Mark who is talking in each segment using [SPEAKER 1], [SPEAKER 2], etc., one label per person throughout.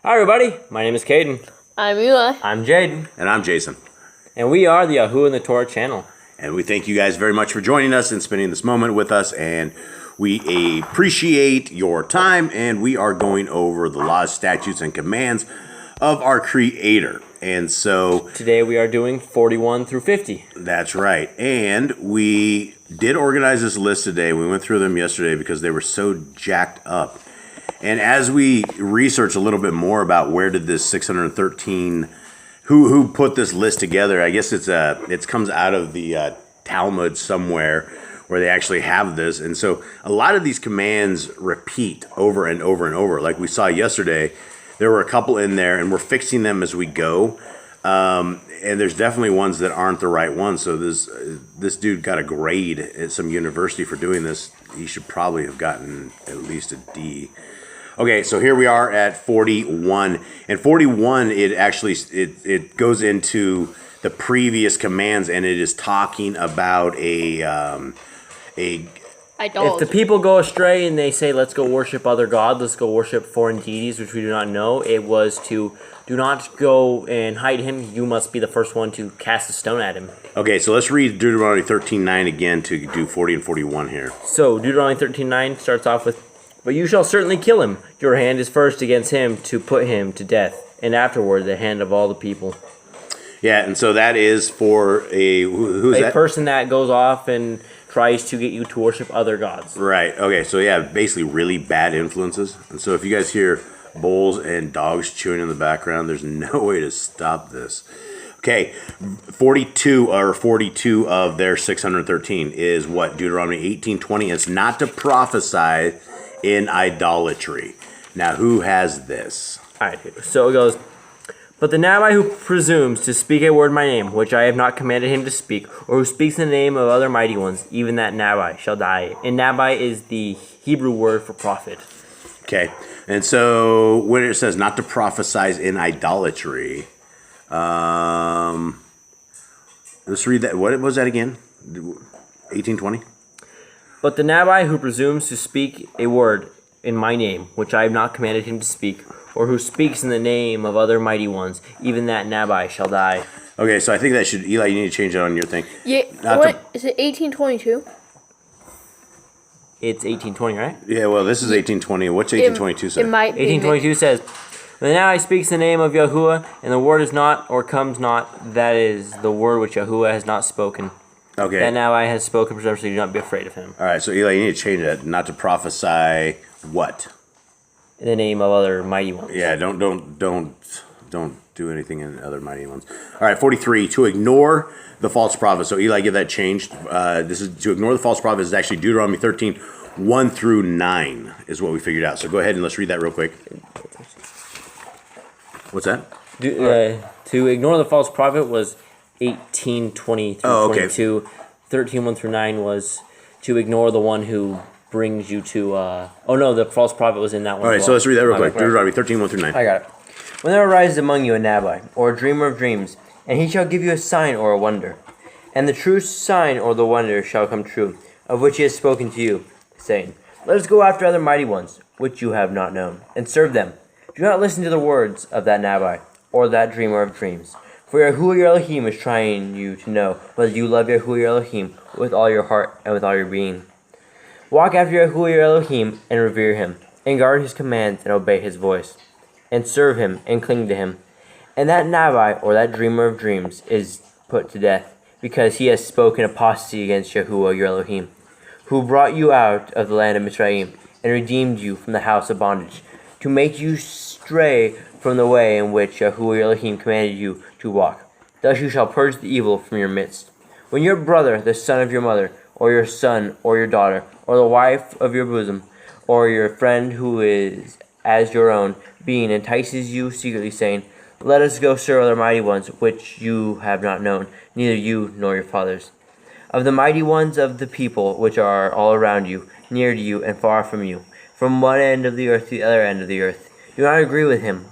[SPEAKER 1] Hi everybody, my name is Caden.
[SPEAKER 2] I'm Eli.
[SPEAKER 1] I'm Jaden.
[SPEAKER 3] And I'm Jason.
[SPEAKER 1] And we are the Yahoo and the Torah channel.
[SPEAKER 3] And we thank you guys very much for joining us and spending this moment with us. And we appreciate your time. And we are going over the laws, statutes, and commands of our Creator. And so
[SPEAKER 1] today we are doing 41 through 50.
[SPEAKER 3] That's right. And we did organize this list today. We went through them yesterday because they were so jacked up. And as we research a little bit more about where did this 613, who put this list together, I guess it comes out of the Talmud somewhere where they actually have this. And so a lot of these commands repeat over and over and over. Like we saw yesterday, there were a couple in there, and we're fixing them as we go. And there's definitely ones that aren't the right ones. So this dude got a grade at some university for doing this. He should probably have gotten at least a D. Okay, so here we are at 41. And 41, it goes into the previous commands, and it is talking about a
[SPEAKER 2] Idolatry.
[SPEAKER 1] If the people go astray and they say, let's go worship other gods, let's go worship foreign deities, which we do not know, it was to do not go and hide him. You must be the first one to cast a stone at him.
[SPEAKER 3] Okay, so let's read Deuteronomy 13:9 again to do 40 and 41 here.
[SPEAKER 1] So Deuteronomy 13:9 starts off with, "But you shall certainly kill him. Your hand is first against him to put him to death, and afterward the hand of all the people."
[SPEAKER 3] Yeah, and so that is for who's that?
[SPEAKER 1] A person that goes off and tries to get you to worship other gods.
[SPEAKER 3] Right. Okay, so yeah, basically really bad influences. And so if you guys hear bulls and dogs chewing in the background, there's no way to stop this. Okay, 42 of their 613 is what? Deuteronomy 18:20. It's not to prophesy in idolatry. Now, who has this?
[SPEAKER 1] All right, so it goes, "But the Nabai who presumes to speak a word in my name, which I have not commanded him to speak, or who speaks in the name of other mighty ones, even that Nabai shall die." And Nabai is the Hebrew word for prophet.
[SPEAKER 3] Okay, and so when it says not to prophesy in idolatry, let's read that. What was that again? 18:20?
[SPEAKER 1] "But the Nabai who presumes to speak a word in my name, which I have not commanded him to speak, or who speaks in the name of other mighty ones, even that Nabai shall die."
[SPEAKER 3] Okay, so I think that should, Eli, you need to change that on your thing.
[SPEAKER 2] Yeah, is it 1822?
[SPEAKER 1] It's 1820, right?
[SPEAKER 3] Yeah, well, this is 1820. What's 1822 say?
[SPEAKER 2] It might be.
[SPEAKER 1] 1822 says, "The Nabai speaks the name of Yahuwah, and the word is not or comes not, that is the word which Yahuwah has not spoken.
[SPEAKER 3] Okay.
[SPEAKER 1] That Nabai has spoken presumptuously, do not be afraid of him."
[SPEAKER 3] All right, so Eli, you need to change that. Not to prophesy what?
[SPEAKER 1] In the name of other mighty ones.
[SPEAKER 3] Yeah, don't do anything in other mighty ones. All right, 43, to ignore the false prophet. So Eli, get that changed. This is to ignore the false prophet is actually Deuteronomy 13:1 through 9 is what we figured out. So go ahead and let's read that real quick. What's that?
[SPEAKER 1] To ignore the false prophet was 18:20 through 22. 13:1 through 9 was to ignore the one who brings you to. The false prophet was in that one.
[SPEAKER 3] All right, so let's read that real quick. Deuteronomy 13:1 through 9.
[SPEAKER 1] I got it. "When there arises among you a Nabai, or a dreamer of dreams, and he shall give you a sign or a wonder, and the true sign or the wonder shall come true, of which he has spoken to you, saying, Let us go after other mighty ones, which you have not known, and serve them. Do not listen to the words of that Nabai, or that dreamer of dreams. For Yahuwah your Elohim is trying you to know whether you love Yahuwah your Elohim with all your heart and with all your being. Walk after Yahuwah your Elohim, and revere him, and guard his commands, and obey his voice, and serve him, and cling to him. And that Nabai, or that dreamer of dreams, is put to death, because he has spoken apostasy against Yahuwah your Elohim, who brought you out of the land of Mizraim, and redeemed you from the house of bondage, to make you stray from the way in which Yahuwah your Elohim commanded you to walk. Thus you shall purge the evil from your midst. When your brother, the son of your mother, or your son, or your daughter, or the wife of your bosom, or your friend who is as your own being entices you secretly, saying, Let us go serve other mighty ones, which you have not known, neither you nor your fathers. Of the mighty ones of the people which are all around you, near to you and far from you, from one end of the earth to the other end of the earth. Do not agree with him,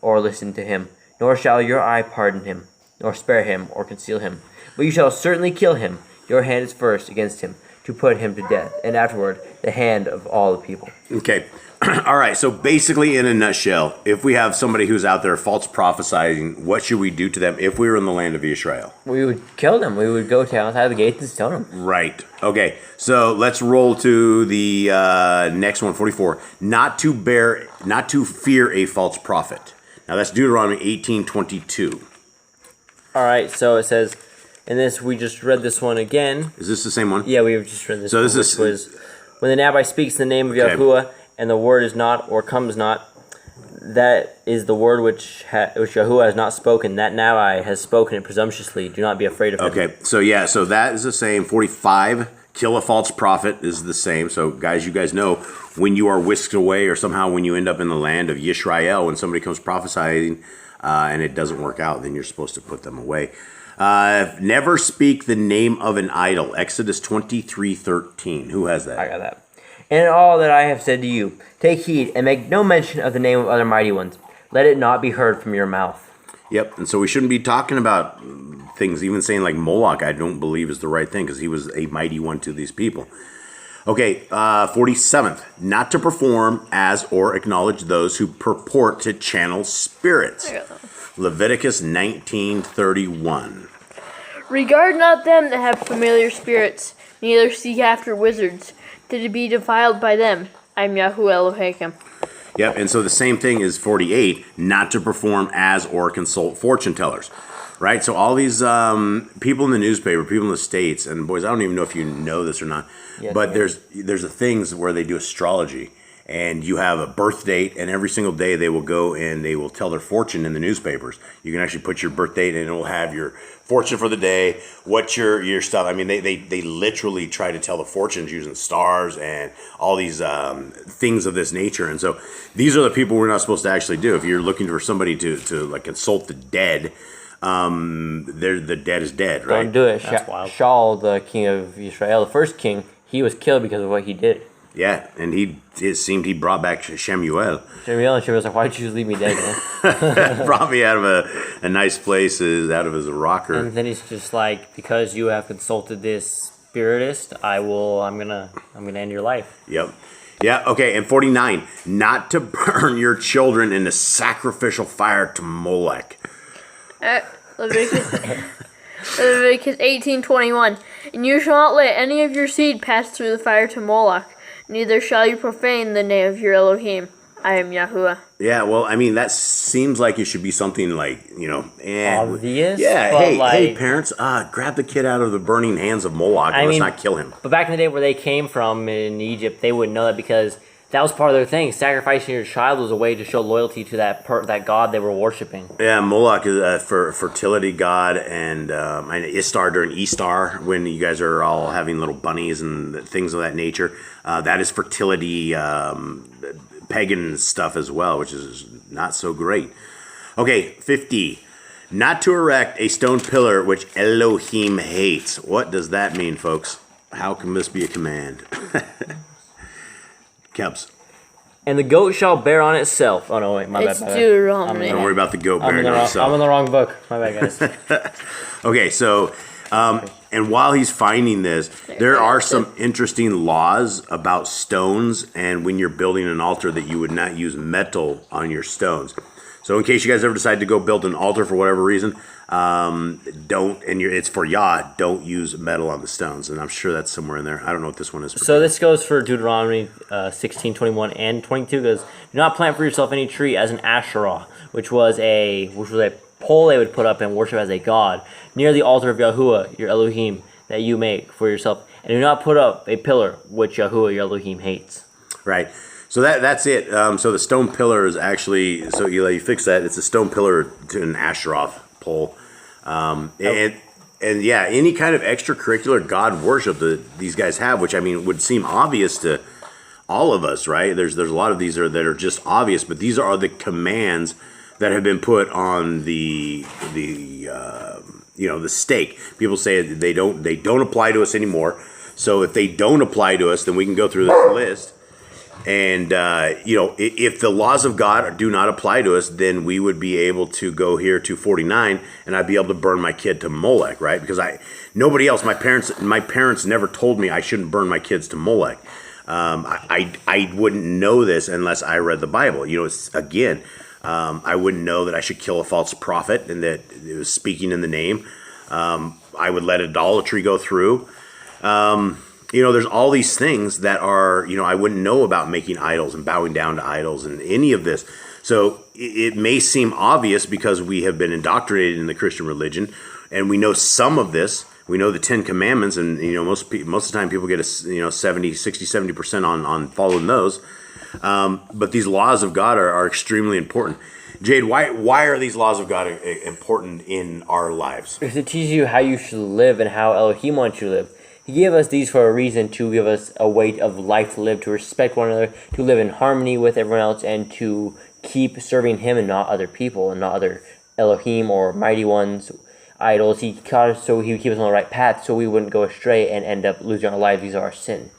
[SPEAKER 1] or listen to him, nor shall your eye pardon him, nor spare him, or conceal him. But you shall certainly kill him. Your hand is first against him, to put him to death, and afterward the hand of all the people.
[SPEAKER 3] Okay, All right, so basically, in a nutshell, if we have somebody who's out there false prophesying, what should we do to them if we were in the land of Israel?
[SPEAKER 1] We would kill them. We would go to outside the gates and stone them.
[SPEAKER 3] Right. Okay, so let's roll to the next one, 44. Not to fear a false prophet. Now that's Deuteronomy 18:22.
[SPEAKER 1] All right, so it says, in this, we just read this one again.
[SPEAKER 3] Is this the same one?
[SPEAKER 1] Yeah, we've just read this
[SPEAKER 3] so
[SPEAKER 1] one,
[SPEAKER 3] this
[SPEAKER 1] which
[SPEAKER 3] is,
[SPEAKER 1] was, when the Nabai speaks in the name of Yahuwah, and the word is not or comes not, that is the word which Yahuwah has not spoken. That Nabai has spoken it presumptuously. Do not be afraid of him.
[SPEAKER 3] Okay, so that is the same. 45, kill a false prophet is the same. So guys, you guys know when you are whisked away or somehow when you end up in the land of Yisrael, when somebody comes prophesying and it doesn't work out, then you're supposed to put them away. Never speak the name of an idol. Exodus 23:13. Who has that?
[SPEAKER 1] I got that. And all that I have said to you, take heed and make no mention of the name of other mighty ones. Let it not be heard from your mouth.
[SPEAKER 3] Yep, and so we shouldn't be talking about things, even saying like Moloch, I don't believe is the right thing because he was a mighty one to these people. Okay, 47th, not to perform as or acknowledge those who purport to channel spirits. Leviticus 19:31.
[SPEAKER 2] Regard not them that have familiar spirits, neither seek after wizards, to be defiled by them. I am Yahuwah Elohim.
[SPEAKER 3] Yep, and so the same thing is 48, not to perform as or consult fortune tellers. Right? So all these people in the newspaper, people in the States, and boys, I don't even know if you know this or not, but there's the things where they do astrology, and you have a birth date, and every single day they will go and they will tell their fortune in the newspapers. You can actually put your birth date, and it will have your fortune for the day, what's your stuff. I mean, they literally try to tell the fortunes using the stars and all these things of this nature. And so these are the people we're not supposed to actually do. If you're looking for somebody to like consult the dead, the dead is dead, right?
[SPEAKER 1] Don't do it. Shaul, the king of Israel, the first king, he was killed because of what he did.
[SPEAKER 3] Yeah, and it seemed he brought back Shemuel.
[SPEAKER 1] Shemuel was like, why'd you just leave me dead, man?
[SPEAKER 3] Brought me out of a nice place, out of his rocker.
[SPEAKER 1] And then he's just like, because you have consulted this spiritist, I'm gonna end your life.
[SPEAKER 3] Yep. Yeah, okay, and 49, not to burn your children in the sacrificial fire to Molech.
[SPEAKER 2] Leviticus 18:21. And you shall not let any of your seed pass through the fire to Moloch, neither shall you profane the name of your Elohim. I am Yahuwah.
[SPEAKER 3] Yeah, well, I mean, that seems like it should be something like,
[SPEAKER 1] obvious.
[SPEAKER 3] Yeah, hey, parents, grab the kid out of the burning hands of Moloch and let's not kill him.
[SPEAKER 1] But back in the day where they came from in Egypt, they wouldn't know that because that was part of their thing. Sacrificing your child was a way to show loyalty to that god they were worshiping.
[SPEAKER 3] Yeah, Moloch is for fertility god, and Istar during Easter when you guys are all having little bunnies and things of that nature. That is fertility pagan stuff as well, which is not so great. Okay, 50. Not to erect a stone pillar which Elohim hates. What does that mean, folks? How can this be a command? Kebs.
[SPEAKER 1] And the goat shall bear on itself. Oh, no, wait, my bad.
[SPEAKER 2] It's Deuteronomy.
[SPEAKER 3] Don't worry about the goat bearing on itself.
[SPEAKER 1] I'm in the wrong book. My bad, guys.
[SPEAKER 3] Okay, so, and while he's finding this, there are some interesting laws about stones and when you're building an altar that you would not use metal on your stones. So in case you guys ever decide to go build an altar for whatever reason, it's for Yah, don't use metal on the stones. And I'm sure that's somewhere in there. I don't know what this one is.
[SPEAKER 1] So this goes for Deuteronomy 16, 21, and 22. Goes, do not plant for yourself any tree as an Asherah, which was a pole they would put up and worship as a god, near the altar of Yahuwah, your Elohim, that you make for yourself. And do not put up a pillar which Yahuwah, your Elohim, hates. Right.
[SPEAKER 3] So that's it. So the stone pillar is actually, so you fix that. It's a stone pillar to an Asherah pole. And yeah, any kind of extracurricular God worship that these guys have, which I mean would seem obvious to all of us, right? There's a lot of these that are just obvious, but these are the commands that have been put on the stake. People say they don't apply to us anymore. So if they don't apply to us, then we can go through this list. And, if the laws of God do not apply to us, then we would be able to go here to 49 and I'd be able to burn my kid to Molech, right? Because nobody else, my parents never told me I shouldn't burn my kids to Molech. I wouldn't know this unless I read the Bible. I wouldn't know that I should kill a false prophet and that it was speaking in the name. I would let idolatry go through. There's all these things that are, I wouldn't know about making idols and bowing down to idols and any of this. So it may seem obvious because we have been indoctrinated in the Christian religion and we know some of this. We know the 10 Commandments, and most of the time people get 70% on following those. But these laws of God are extremely important. Jade, why are these laws of God important in our lives?
[SPEAKER 1] Because it teaches you how you should live and how Elohim wants you to live. He gave us these for a reason, to give us a way of life to live, to respect one another, to live in harmony with everyone else, and to keep serving Him and not other people and not other Elohim or mighty ones, idols. He taught us so He would keep us on the right path, so we wouldn't go astray and end up losing our lives. These are our sin.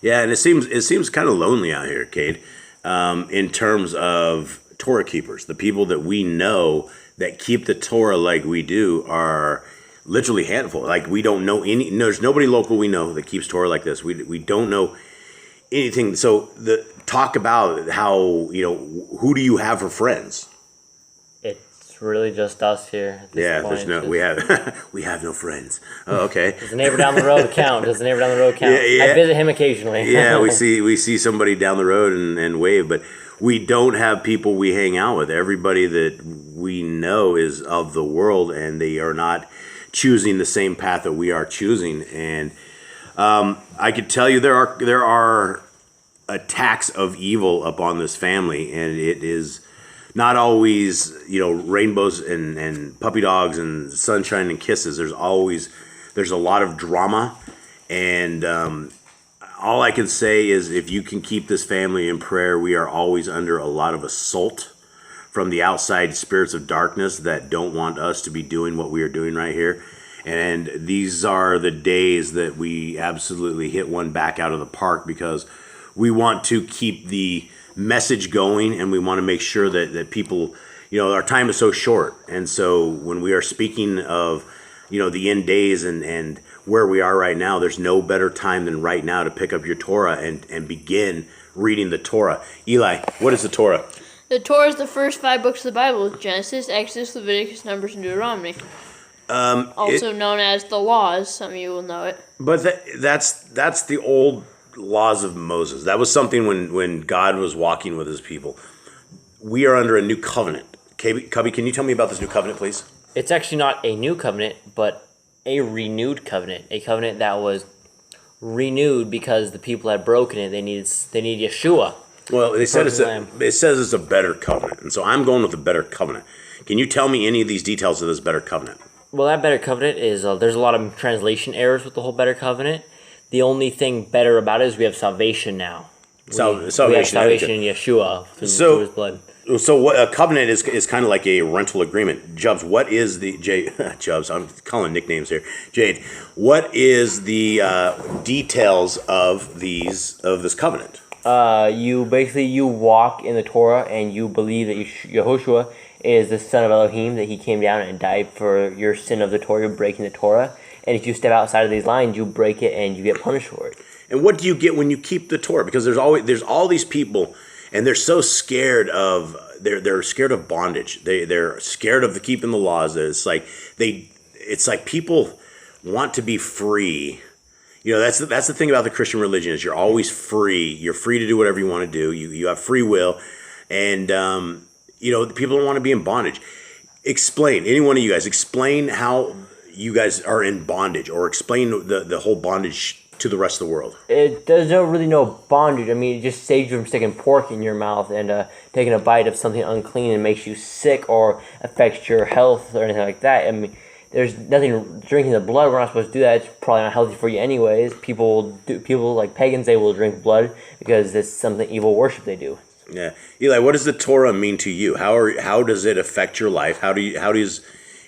[SPEAKER 3] Yeah, and it seems kind of lonely out here, Cade, in terms of Torah keepers. The people that we know that keep the Torah like we do are literally handful. Like, we don't know there's nobody local we know that keeps Torah like this. We don't know anything. So talk about how, who do you have for friends?
[SPEAKER 1] It's really just us here. At this point.
[SPEAKER 3] We have no friends. Oh, okay.
[SPEAKER 1] Does the neighbor down the road count?
[SPEAKER 3] Yeah.
[SPEAKER 1] I visit him occasionally.
[SPEAKER 3] Yeah, we see somebody down the road and wave, but we don't have people we hang out with. Everybody that we know is of the world, and they are not choosing the same path that we are choosing. And I could tell you there are attacks of evil upon this family, and it is not always rainbows and puppy dogs and sunshine and kisses. There's a lot of drama, and all I can say is, if you can keep this family in prayer, we are always under a lot of assault from the outside spirits of darkness that don't want us to be doing what we are doing right here. And these are the days that we absolutely hit one back out of the park, because we want to keep the message going, and we want to make sure that people, our time is so short. And so when we are speaking of, the end days and where we are right now, there's no better time than right now to pick up your Torah and begin reading the Torah. Eli, what is the Torah?
[SPEAKER 2] The Torah is the first 5 books of the Bible: Genesis, Exodus, Leviticus, Numbers, and Deuteronomy. Also known as the laws. Some of you will know it. But
[SPEAKER 3] that's the old laws of Moses. That was something when God was walking with His people. We are under a new covenant. Cubby, can you tell me about this new covenant, please?
[SPEAKER 1] It's actually not a new covenant, but a renewed covenant. A covenant that was renewed because the people had broken it. They need Yeshua.
[SPEAKER 3] Well, it says it's a better covenant, and so I'm going with a better covenant. Can you tell me any of these details of this better covenant?
[SPEAKER 1] Well, that better covenant is there's a lot of translation errors with the whole better covenant. The only thing better about it is we have salvation now. We have salvation in Yeshua through His blood.
[SPEAKER 3] So what a covenant is kind of like a rental agreement. Jubs, what is the Jubs? I'm calling nicknames here. Jade, what is the details of this covenant?
[SPEAKER 1] You walk in the Torah and you believe that Yehoshua is the son of Elohim, that he came down and died for your sin of the Torah, breaking the Torah. And if you step outside of these lines, you break it and you get punished for it.
[SPEAKER 3] And what do you get when you keep the Torah? Because there's all these people, and they're so scared of they're scared of bondage. They're scared of keeping the laws. It's like people want to be free. That's the thing about the Christian religion, is you're always free. You're free to do whatever you want to do. You have free will, and people don't want to be in bondage. Explain, any one of you guys, explain how you guys are in bondage, or explain the whole bondage to the rest of the world.
[SPEAKER 1] There's really no bondage. I mean, it just saves you from sticking pork in your mouth and taking a bite of something unclean and makes you sick or affects your health or anything like that. I mean, there's nothing drinking the blood. We're not supposed to do that. It's probably not healthy for you anyways. People like pagans, they will drink blood because it's something evil worship they do.
[SPEAKER 3] Yeah, Eli, what does the Torah mean to you? How does it affect your life? How does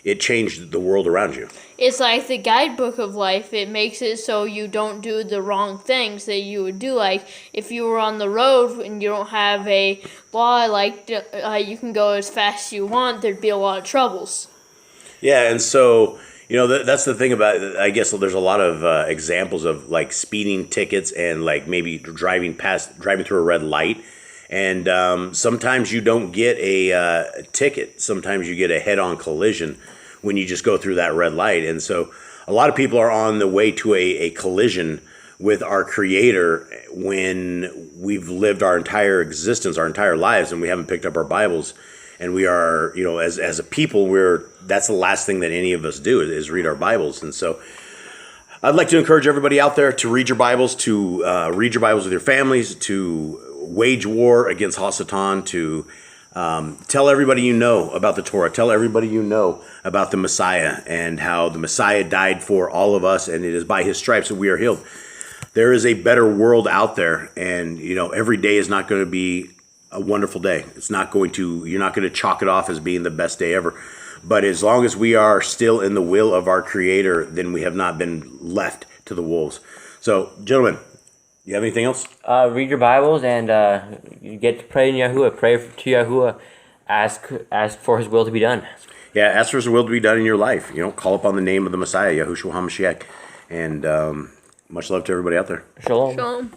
[SPEAKER 3] it change the world around you?
[SPEAKER 2] It's like the guidebook of life. It makes it so you don't do the wrong things that you would do. Like, if you were on the road and you don't have a law, like you can go as fast as you want, there'd be a lot of troubles.
[SPEAKER 3] Yeah, and so, You know, that's the thing about it. I guess there's a lot of examples of like speeding tickets and like maybe driving through a red light. And sometimes you don't get a ticket. Sometimes you get a head-on collision when you just go through that red light. And so a lot of people are on the way to a collision with our Creator when we've lived our entire existence, our entire lives, and we haven't picked up our Bibles. And we are, you know, as a people, that's the last thing that any of us do is read our Bibles. And so I'd like to encourage everybody out there to read your Bibles, to read your Bibles with your families, to wage war against Hasatan, to tell everybody you know about the Torah, tell everybody you know about the Messiah and how the Messiah died for all of us, and it is by his stripes that we are healed. There is a better world out there, and you know, every day is not going to be a wonderful day. You're not going to chalk it off as being the best day ever. But as long as we are still in the will of our Creator, then we have not been left to the wolves. So, gentlemen, you have anything else?
[SPEAKER 1] Read your Bibles and you get to pray in Yahuwah. Pray to Yahuwah. Ask for His will to be done.
[SPEAKER 3] Yeah, ask for His will to be done in your life. You know, call upon the name of the Messiah, Yahushua HaMashiach. And much love to everybody out there.
[SPEAKER 1] Shalom.
[SPEAKER 2] Shalom.